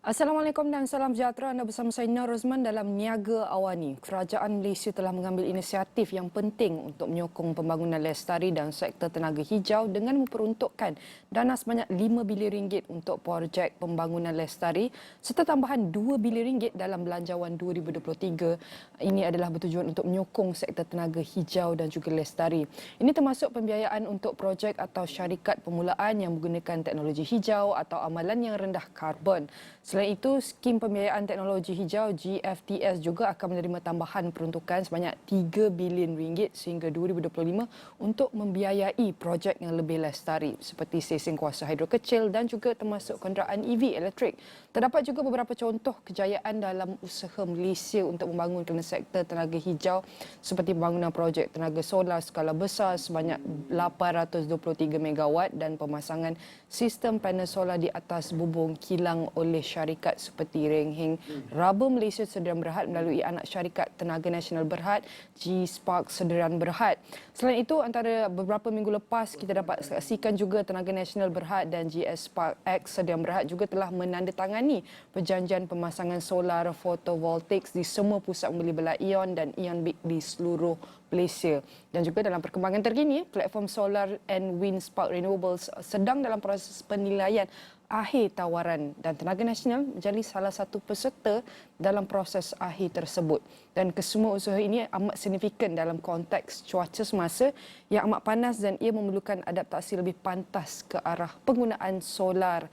Assalamualaikum dan salam sejahtera. Anda bersama saya Nur Rosman dalam Niaga Awani. Kerajaan Malaysia telah mengambil inisiatif yang penting untuk menyokong pembangunan lestari dan sektor tenaga hijau dengan memperuntukkan dana sebanyak RM5 bilion untuk projek pembangunan lestari serta tambahan RM2 bilion dalam Belanjawan 2023. Ini adalah bertujuan untuk menyokong sektor tenaga hijau dan juga lestari. Ini termasuk pembiayaan untuk projek atau syarikat permulaan yang menggunakan teknologi hijau atau amalan yang rendah karbon. Selain itu, skim pembiayaan teknologi hijau GFTS juga akan menerima tambahan peruntukan sebanyak RM3 bilion sehingga 2025 untuk membiayai projek yang lebih lestari seperti stesen kuasa hidro kecil dan juga termasuk kenderaan EV elektrik. Terdapat juga beberapa contoh kejayaan dalam usaha Malaysia untuk membangunkan sektor tenaga hijau seperti pembangunan projek tenaga solar skala besar sebanyak 823 megawatt dan pemasangan sistem panel solar di atas bubung kilang oleh syarikat seperti Reng Heng Raba Malaysia Sdn Berhad melalui anak syarikat Tenaga Nasional Berhad G-Spark Sdn Berhad. Selain itu, antara beberapa minggu lepas kita dapat saksikan juga Tenaga Nasional Berhad dan GS Spark X Sdn Berhad juga telah menandatangani perjanjian pemasangan solar fotovoltaik di semua pusat membeli belah Ion dan Ion Big di seluruh Malaysia. Dan juga dalam perkembangan terkini, platform Solar and Wind Spark Renewables sedang dalam proses penilaian akhir tawaran dan Tenaga Nasional menjadi salah satu peserta dalam proses akhir tersebut. Dan kesemua usaha ini amat signifikan dalam konteks cuaca semasa yang amat panas dan ia memerlukan adaptasi lebih pantas ke arah penggunaan solar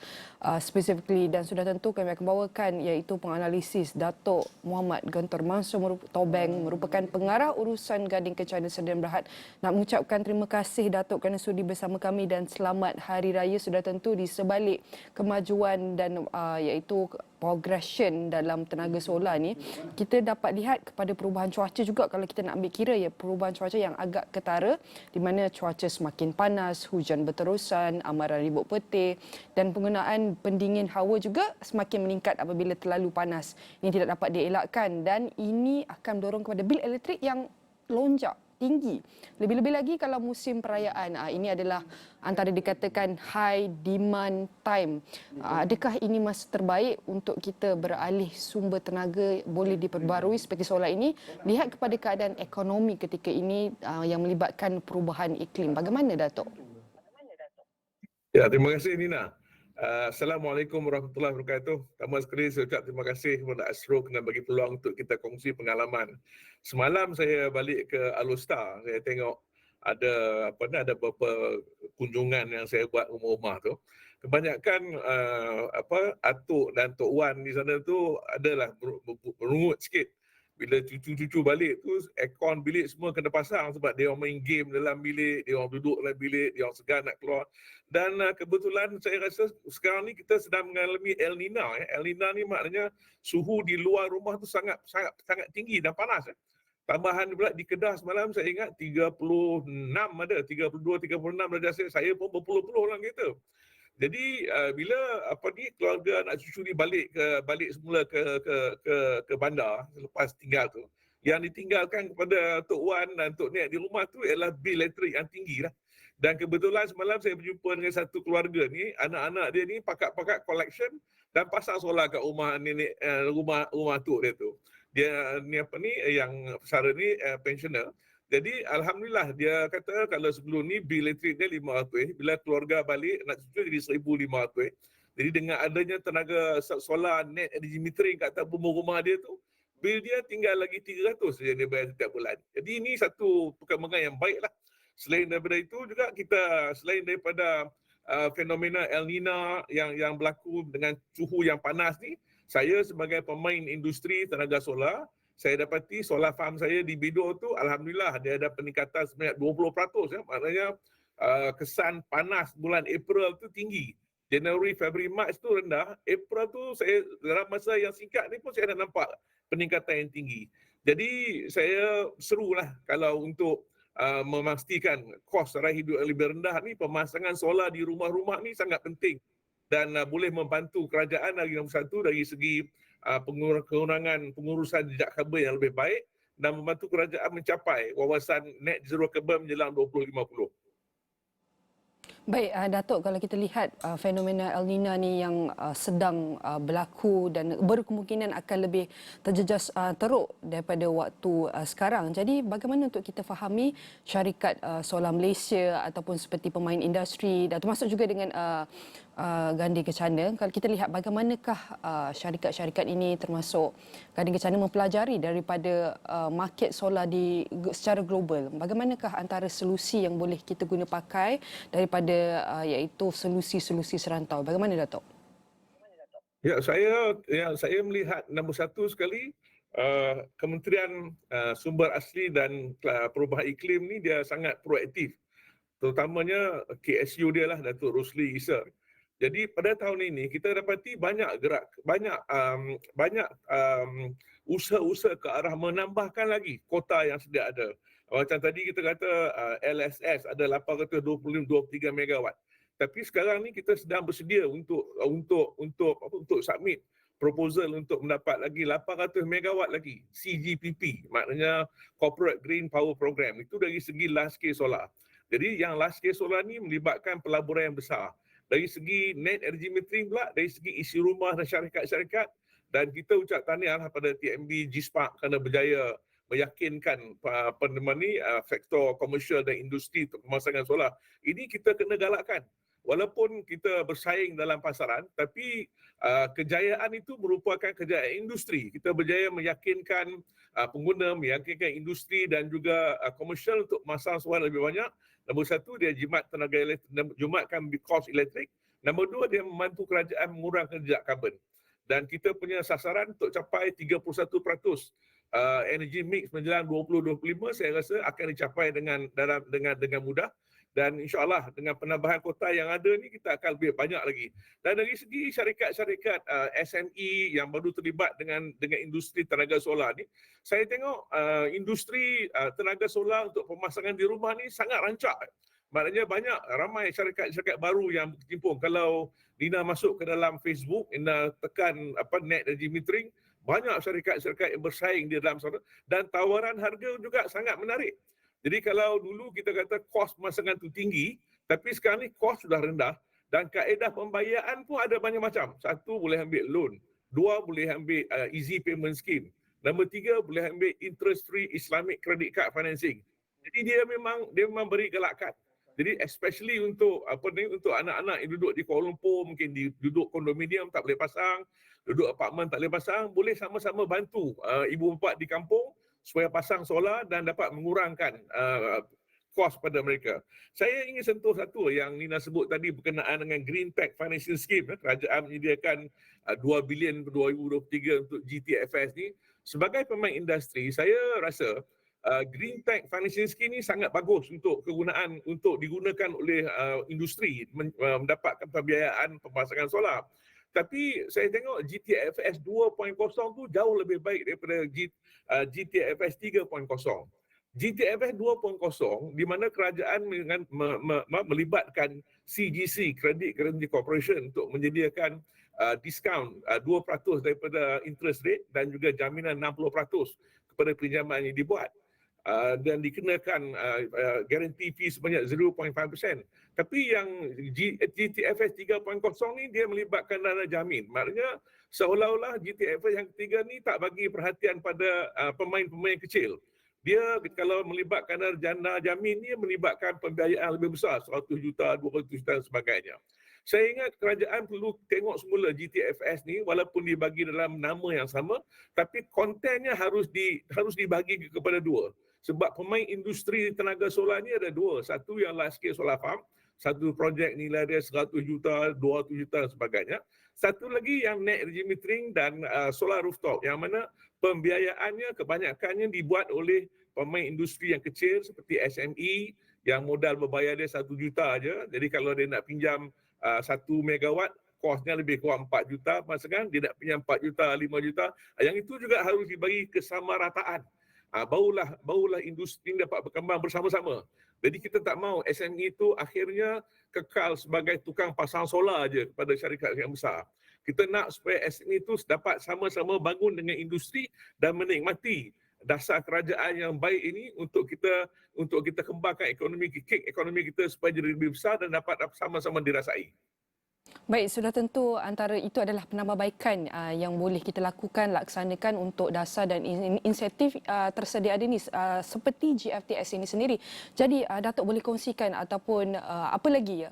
specifically. Dan sudah tentu kami akan bawakan iaitu penganalisis Datuk Muhammad Guntur Mansur Tobeng merupakan pengarah urusan Gading Kencana Sdn Berhad. Nak mengucapkan terima kasih Datuk kerana sudi bersama kami dan selamat Hari Raya sudah tentu di sebalik kemajuan dan iaitu progression dalam tenaga solar ni. Kita dapat lihat kepada perubahan cuaca juga kalau kita nak ambil kira ya, perubahan cuaca yang agak ketara di mana cuaca semakin panas, hujan berterusan, amaran ribut peti dan penggunaan pendingin hawa juga semakin meningkat apabila terlalu panas. Ini tidak dapat dielakkan dan ini akan mendorong kepada bil elektrik yang lonjak tinggi. Lebih-lebih lagi kalau musim perayaan, ini adalah antara dikatakan high demand time. Adakah ini masa terbaik untuk kita beralih sumber tenaga boleh diperbarui seperti solar ini? Lihat kepada keadaan ekonomi ketika ini yang melibatkan perubahan iklim. Bagaimana Datuk? Ya, terima kasih Nina. Assalamualaikum warahmatullahi wabarakatuh. Pertama sekali saya ucap terima kasih kepada Astro kerana bagi peluang untuk kita kongsi pengalaman. Semalam saya balik ke Alustar, saya tengok ada beberapa kunjungan yang saya buat rumah-rumah tu. Kebanyakan atuk dan tok wan di sana tu adalah merungut sikit. Bila cucu-cucu balik tu, aircon bilik semua kena pasang sebab dia orang main game dalam bilik, dia orang duduk dalam bilik, dia orang segan nak keluar. Dan kebetulan saya rasa sekarang ni kita sedang mengalami El Nino. El Nino ni maknanya suhu di luar rumah tu sangat tinggi dan panas. Tambahan pula di Kedah semalam saya ingat 36 ada, 32, 36 darjah Celsius. Saya pun berpuluh-puluh orang kereta. Jadi bila keluarga anak cucu ni balik semula ke bandar selepas tinggal tu, yang ditinggalkan kepada Tok Wan dan Tok Nek di rumah tu ialah bil elektrik yang tinggi lah. Dan kebetulan semalam saya berjumpa dengan satu keluarga ni, anak-anak dia ni pakat-pakat collection dan pasang solar kat rumah nenek, rumah tok dia tu. Dia ni yang pesara ni pensioner. Jadi alhamdulillah dia kata kalau sebelum ni bil elektrik dia 500, bila keluarga balik nak cucu jadi 1,500. Jadi dengan adanya tenaga solar net energy metering kat atas rumah dia tu, bil dia tinggal lagi 300 saja dia bayar setiap bulan. Jadi ini satu perkembangan yang baiklah. Selain daripada itu juga kita selain daripada fenomena El Nino yang berlaku dengan suhu yang panas ni, saya sebagai pemain industri tenaga solar, saya dapati solar farm saya di Bidor tu alhamdulillah dia ada peningkatan sebanyak 20%. Maknanya kesan panas bulan April tu tinggi. Januari, Februari, Mac tu rendah. April tu saya dalam masa yang singkat ni pun saya dah nampak peningkatan yang tinggi. Jadi saya serulah kalau untuk memastikan kos raya hidup yang lebih rendah ni, pemasangan solar di rumah-rumah ni sangat penting dan boleh membantu kerajaan lagi nombor satu dari segi pengurangan pengurusan jejak karbon yang lebih baik dan membantu kerajaan mencapai wawasan net zero carbon menjelang 2050. Baik, Datuk, kalau kita lihat fenomena El Nino ni yang sedang berlaku dan berkemungkinan akan lebih terjejas teruk daripada waktu sekarang. Jadi bagaimana untuk kita fahami syarikat solar Malaysia ataupun seperti pemain industri dan termasuk juga dengan Gandhi Kencana, kalau kita lihat bagaimanakah syarikat-syarikat ini termasuk Gandhi Kencana mempelajari daripada market solar secara global. Bagaimanakah antara solusi yang boleh kita guna pakai daripada iaitu solusi-solusi serantau. Bagaimana Datuk? Saya melihat nombor satu sekali Kementerian Sumber Asli dan Perubahan Iklim ni dia sangat proaktif. Terutamanya KSU dia lah, Datuk Rosli Issa. Jadi pada tahun ini kita dapati banyak usaha-usaha ke arah menambahkan lagi kota yang sedia ada. Macam tadi kita kata LSS ada 823 megawatt. Tapi sekarang ni kita sedang bersedia untuk submit proposal untuk mendapat lagi 800 megawatt lagi CGPP, maknanya Corporate Green Power Program. Itu dari segi large scale solar. Jadi yang large scale solar ni melibatkan pelaburan yang besar. Dari segi net energy metering pula, dari segi isi rumah dan syarikat-syarikat, dan kita ucap tahniah pada TMB G-Spark kerana berjaya meyakinkan sektor komersial dan industri untuk pemasangan solar. Ini kita kena galakkan. Walaupun kita bersaing dalam pasaran, tapi kejayaan itu merupakan kejayaan industri. Kita berjaya meyakinkan pengguna, meyakinkan industri dan juga komersial untuk memasang solar lebih banyak. Nombor satu, dia jimat tenaga elektrik, jimatkan kos elektrik. Nombor dua, dia membantu kerajaan mengurangkan jejak karbon. Dan kita punya sasaran untuk capai 31% energy mix menjelang 2025, saya rasa akan dicapai dengan mudah. Dan insyaAllah dengan penambahan kota yang ada ni kita akan lebih banyak lagi. Dan dari segi syarikat-syarikat SME yang baru terlibat dengan industri tenaga solar ni, saya tengok industri tenaga solar untuk pemasangan di rumah ni sangat rancak. Maknanya ramai syarikat-syarikat baru yang berkecimpung. Kalau Nina masuk ke dalam Facebook, Nina tekan net energy metering, banyak syarikat-syarikat yang bersaing di dalam sana dan tawaran harga juga sangat menarik. Jadi kalau dulu kita kata kos pemasangan tu tinggi, tapi sekarang ni kos sudah rendah dan kaedah pembayaran pun ada banyak macam. Satu, boleh ambil loan. Dua, boleh ambil easy payment scheme. Nombor tiga, boleh ambil interest free Islamic credit card financing. Jadi dia memang beri galakan. Jadi especially untuk anak-anak yang duduk di Kuala Lumpur, mungkin duduk kondominium tak boleh pasang, duduk apartmen tak boleh pasang, boleh sama-sama bantu ibu bapa di kampung supaya pasang solar dan dapat mengurangkan kos pada mereka. Saya ingin sentuh satu yang Nina sebut tadi berkenaan dengan Green Tech Financing Scheme. Kerajaan menyediakan 2 bilion 2023 untuk GTFS ni. Sebagai pemain industri, saya rasa Green Tech Financing Scheme ni sangat bagus untuk digunakan oleh industri mendapatkan pembiayaan pemasangan solar. Tapi saya tengok GTFS 2.0 tu jauh lebih baik daripada GTFS 3.0. GTFS 2.0 di mana kerajaan melibatkan CGC, Credit Guarantee Corporation, untuk menyediakan diskaun 2% daripada interest rate dan juga jaminan 60% kepada pinjaman yang dibuat. Dan dikenakan guarantee fee sebanyak 0.5%. Tapi yang GTFS 3.0 ni dia melibatkan dana jamin. Maknanya seolah-olah GTFS yang ketiga ni tak bagi perhatian pada pemain-pemain kecil. Dia kalau melibatkan dana jamin ni melibatkan pembiayaan lebih besar, 100 juta, 200 juta dan sebagainya. Saya ingat kerajaan perlu tengok semula GTFS ni walaupun dibagi dalam nama yang sama, tapi kontennya harus dibagi kepada dua. Sebab pemain industri tenaga solar ni ada dua. Satu yang large scale solar farm, satu projek nilai dia 100 juta, 200 juta dan sebagainya. Satu lagi yang net energy metering dan solar rooftop, yang mana pembiayaannya kebanyakannya dibuat oleh pemain industri yang kecil seperti SME yang modal berbayar dia 1 juta aja. Jadi kalau dia nak pinjam 1 megawatt, kosnya lebih kurang 4 juta, maksudkan dia nak pinjam 4 juta, 5 juta. Yang itu juga harus dibagi kesamarataan. Barulah industri dapat berkembang bersama-sama. Jadi kita tak mahu SME itu akhirnya kekal sebagai tukang pasang solar aja kepada syarikat yang besar. Kita nak supaya SME itu dapat sama-sama bangun dengan industri dan menikmati dasar kerajaan yang baik ini untuk kita kembangkan ekonomi kita supaya jadi lebih besar dan dapat sama-sama dirasai. Baik, sudah tentu antara itu adalah penambahbaikan yang boleh kita lakukan, laksanakan untuk dasar dan insentif tersedia ada ini seperti GFTS ini sendiri. Jadi Datuk boleh kongsikan ataupun apa lagi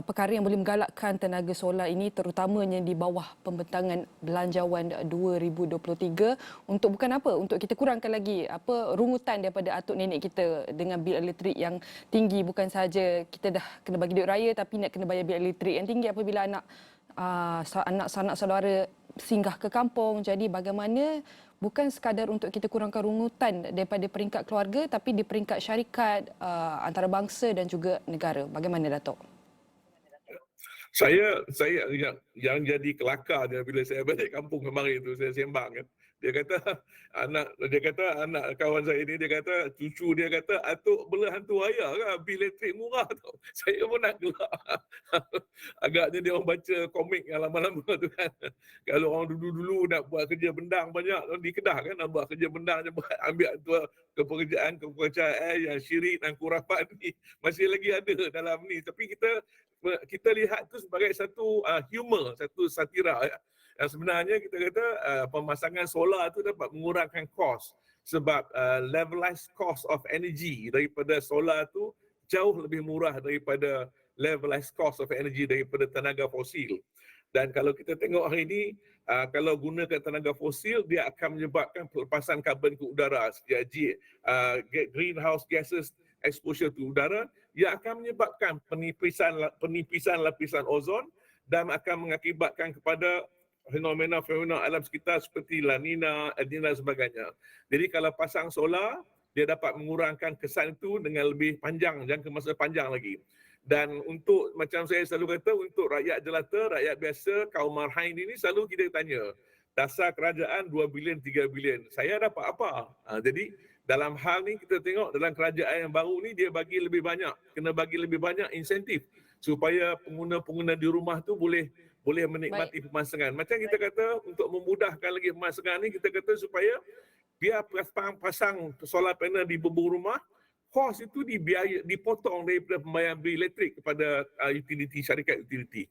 perkara yang boleh menggalakkan tenaga solar ini terutamanya di bawah pembentangan Belanjawan 2023 untuk bukan apa, untuk kita kurangkan lagi rungutan daripada atuk nenek kita dengan bil elektrik yang tinggi. Bukan sahaja kita dah kena bagi duit raya tapi nak kena bayar bil elektrik yang tinggi apabila anak sanak saudara singgah ke kampung. Jadi bagaimana bukan sekadar untuk kita kurangkan rungutan daripada peringkat keluarga tapi di peringkat syarikat, antarabangsa dan juga negara. Bagaimana Datuk? Saya yang jadi kelakar dia bila saya balik kampung kemarin tu, saya sembang kan. Dia kata anak kawan saya ni, dia kata cucu dia kata, "Atuk bela hantu ayah kan, bil elektrik murah tau." Saya pun nak gelak. Agaknya dia orang baca komik yang lama-lama tu kan. Kalau orang dulu-dulu nak buat kerja bendang banyak di Kedah kan, nak buat kerja bendang je ambil tu kepekerjaan yang syirik dan kurapan ni masih lagi ada dalam ni. Tapi kita lihat tu sebagai satu humor, satu satira. Yang sebenarnya kita kata pemasangan solar tu dapat mengurangkan kos sebab levelized cost of energy daripada solar tu jauh lebih murah daripada levelized cost of energy daripada tenaga fosil. Dan kalau kita tengok hari ini, kalau gunakan tenaga fosil, dia akan menyebabkan pelepasan karbon ke udara, greenhouse gases exposure to udara, yang akan menyebabkan penipisan lapisan ozon dan akan mengakibatkan kepada fenomena-fenomena alam sekitar seperti La Nina, El Nino dan sebagainya. Jadi kalau pasang solar, dia dapat mengurangkan kesan itu dengan lebih panjang, jangka masa panjang lagi. Dan untuk, macam saya selalu kata, untuk rakyat jelata, rakyat biasa, kaum marhain ini selalu kita tanya, dasar kerajaan 2 bilion, 3 bilion, saya dapat apa? Jadi dalam hal ni kita tengok dalam kerajaan yang baru ni dia bagi lebih banyak, kena bagi lebih banyak insentif supaya pengguna-pengguna di rumah tu boleh menikmati pemasangan. Macam kita kata untuk memudahkan lagi pemasangan ni, kita kata supaya biar pasang solar panel di beberapa rumah, kos itu dipotong daripada pembayaran bil elektrik kepada syarikat utiliti.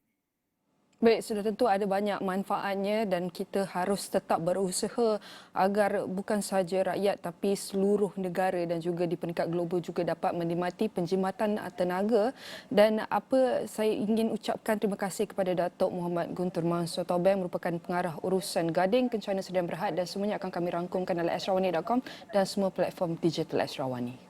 Baik, sudah tentu ada banyak manfaatnya dan kita harus tetap berusaha agar bukan sahaja rakyat tapi seluruh negara dan juga di peringkat global juga dapat menikmati penjimatan tenaga. Dan apa saya ingin ucapkan terima kasih kepada Datuk Muhammad Guntur Mansor Tobing, merupakan pengarah urusan Gading Kencana Sdn Berhad, dan semuanya akan kami rangkumkan dalam asrawani.com dan semua platform digital Asrawani.